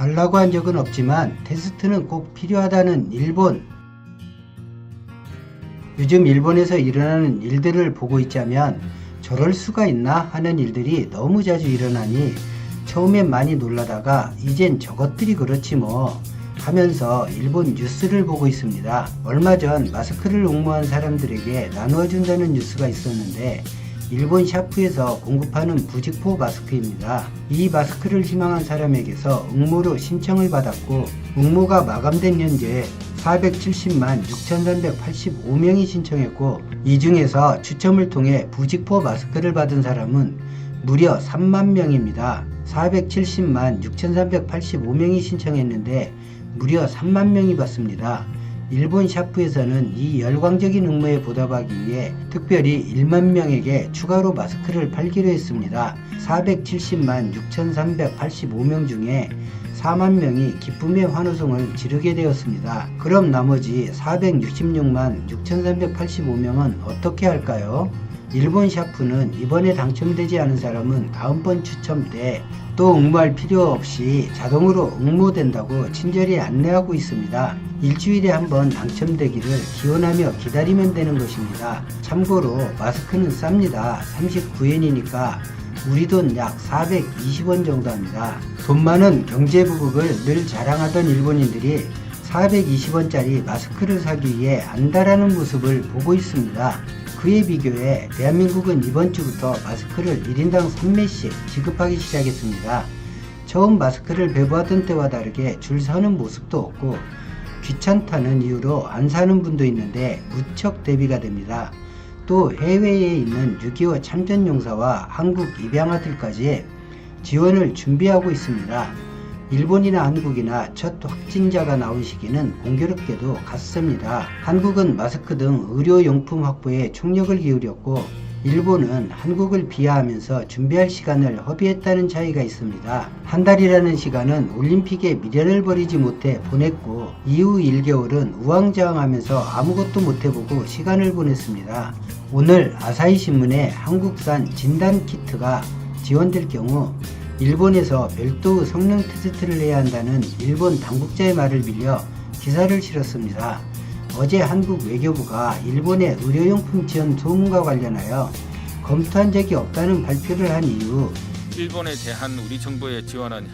달라고 한 적은 없지만 테스트는 꼭 필요하다는 일본. 요즘 일본에서 일어나는 일들을 보고 있자면 저럴 수가 있나 하는 일들이 너무 자주 일어나니 처음엔 많이 놀라다가 이젠 저것들이 그렇지 뭐 하면서 일본 뉴스를 보고 있습니다. 얼마 전 마스크를 옹모한 사람들에게 나누어 준다는 뉴스가 있었는데 일본 샤프에서 공급하는 부직포 마스크입니다. 이 마스크를 희망한 사람에게서 응모로 신청을 받았고 응모가 마감된 현재 470만 6,385명이 신청했고 이 중에서 추첨을 통해 부직포 마스크를 받은 사람은 무려 3만 명입니다. 470만 6,385명이 신청했는데 무려 3만 명이 받습니다. 일본 샤프에서는 이 열광적인 응모에 보답하기 위해 특별히 1만 명에게 추가로 마스크를 팔기로 했습니다. 470만 6,385명 중에 4만 명이 기쁨의 환호성을 지르게 되었습니다. 그럼 나머지 466만 6,385명은 어떻게 할까요? 일본 샤프는 이번에 당첨되지 않은 사람은 다음번 추첨 때 또 응모할 필요 없이 자동으로 응모된다고 친절히 안내하고 있습니다. 일주일에 한 번 당첨되기를 기원하며 기다리면 되는 것입니다. 참고로 마스크는 쌉니다. 39엔이니까 우리 돈 약 420원 정도 합니다. 돈 많은 경제부국을 늘 자랑하던 일본인들이 420원짜리 마스크를 사기 위해 안달하는 모습을 보고 있습니다. 그에 비교해 대한민국은 이번 주부터 마스크를 1인당 3매씩 지급하기 시작했습니다. 처음 마스크를 배부하던 때와 다르게 줄 서는 모습도 없고 귀찮다는 이유로 안 사는 분도 있는데 무척 대비가 됩니다. 또 해외에 있는 6.25 참전용사와 한국 입양아들까지 지원을 준비하고 있습니다. 일본이나 한국이나 첫 확진자가 나온 시기는 공교롭게도 같습니다. 한국은 마스크 등 의료용품 확보에 총력을 기울였고 일본은 한국을 비하하면서 준비할 시간을 허비했다는 차이가 있습니다. 한 달이라는 시간은 올림픽에 미련을 버리지 못해 보냈고 이후 1개월은 우왕좌왕하면서 아무것도 못해보고 시간을 보냈습니다. 오늘 아사히신문에 한국산 진단키트가 지원될 경우 일본에서 별도의 성능 테스트를 해야 한다는 일본 당국자의 말을 빌려 기사를 실었습니다. 어제 한국 외교부가 일본의 의료용품 지원 소문과 관련하여 검토한 적이 없다는 발표를 한 이후 일본에 대한 우리 정부의 지원은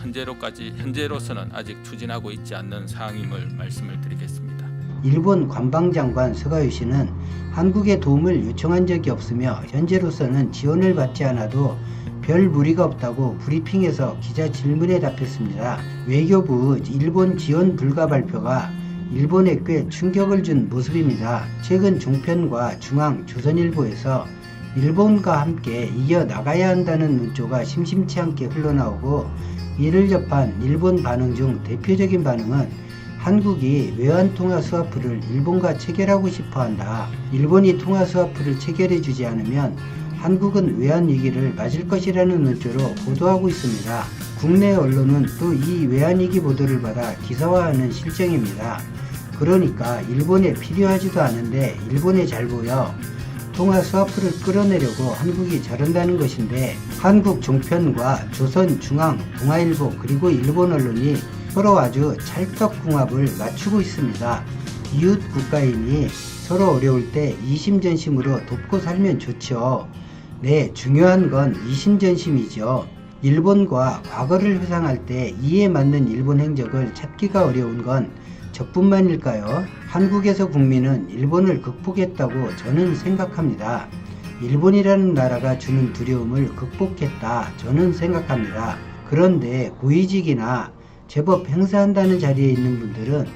현재로서는 아직 추진하고 있지 않는 사항임을 말씀을 드리겠습니다. 일본 관방장관 스가요시는 한국의 도움을 요청한 적이 없으며 현재로서는 지원을 받지 않아도 별 무리가 없다고 브리핑에서 기자 질문에 답했습니다. 외교부 일본 지원 불가 발표가 일본에 꽤 충격을 준 모습입니다. 최근 종편과 중앙 조선일보에서 일본과 함께 이겨나가야 한다는 논조가 심심치 않게 흘러나오고 이를 접한 일본 반응 중 대표적인 반응은 한국이 외환 통화 스와프를 일본과 체결하고 싶어한다. 일본이 통화 스와프를 체결해주지 않으면 한국은 외환 위기를 맞을 것이라는 논조로 보도하고 있습니다. 국내 언론은 또 이 외환 위기 보도를 받아 기사화하는 실정입니다. 그러니까 일본에 필요하지도 않은데 일본에 잘 보여 통화 스와프를 끌어내려고 한국이 저런다는 것인데 한국 종편과 조선, 중앙, 동아일보 그리고 일본 언론이 서로 아주 찰떡궁합을 맞추고 있습니다. 이웃 국가이니 서로 어려울 때 이심전심으로 돕고 살면 좋죠. 네, 중요한 건 이심전심이죠. 일본과 과거를 회상할 때 이에 맞는 일본 행적을 찾기가 어려운 건 저뿐만일까요? 한국에서 국민은 일본을 극복했다고 저는 생각합니다. 일본이라는 나라가 주는 두려움을 극복했다 저는 생각합니다. 그런데 고위직이나 제법 행사한다는 자리에 있는 분들은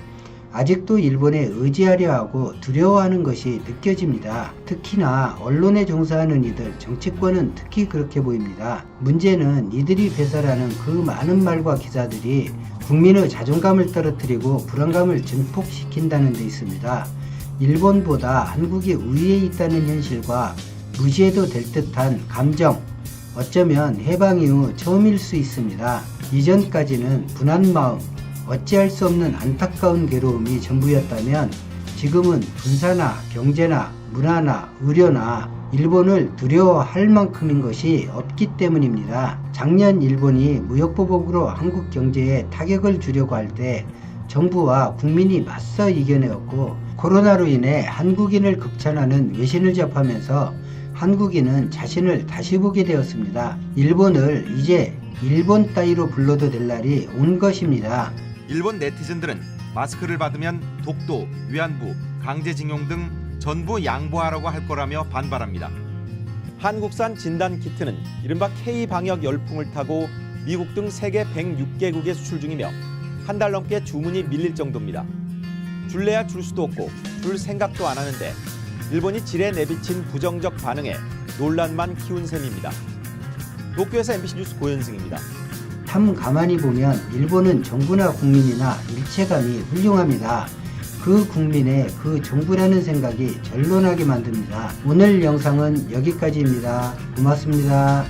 아직도 일본에 의지하려 하고 두려워하는 것이 느껴집니다. 특히나 언론에 종사하는 이들, 정치권은 특히 그렇게 보입니다. 문제는 이들이 배설하는 그 많은 말과 기사들이 국민의 자존감을 떨어뜨리고 불안감을 증폭시킨다는 데 있습니다. 일본보다 한국이 우위에 있다는 현실과 무시해도 될 듯한 감정, 어쩌면 해방 이후 처음일 수 있습니다. 이전까지는 분한 마음, 어찌할 수 없는 안타까운 괴로움이 전부였다면 지금은 군사나 경제나 문화나 의료나 일본을 두려워할 만큼인 것이 없기 때문입니다. 작년 일본이 무역보복으로 한국 경제에 타격을 주려고 할 때 정부와 국민이 맞서 이겨내었고, 코로나로 인해 한국인을 극찬하는 외신을 접하면서 한국인은 자신을 다시 보게 되었습니다. 일본을 이제 일본 따위로 불러도 될 날이 온 것입니다. 일본 네티즌들은 마스크를 받으면 독도, 위안부, 강제징용 등 전부 양보하라고 할 거라며 반발합니다. 한국산 진단키트는 이른바 K방역 열풍을 타고 미국 등 세계 106개국에 수출 중이며 한 달 넘게 주문이 밀릴 정도입니다. 줄래야 줄 수도 없고 줄 생각도 안 하는데 일본이 질에 내비친 부정적 반응에 논란만 키운 셈입니다. 도쿄에서 MBC 뉴스 고현승입니다. 참 가만히 보면 일본은 정부나 국민이나 일체감이 훌륭합니다. 그 국민의 그 정부라는 생각이 절론하게 만듭니다. 오늘 영상은 여기까지입니다. 고맙습니다.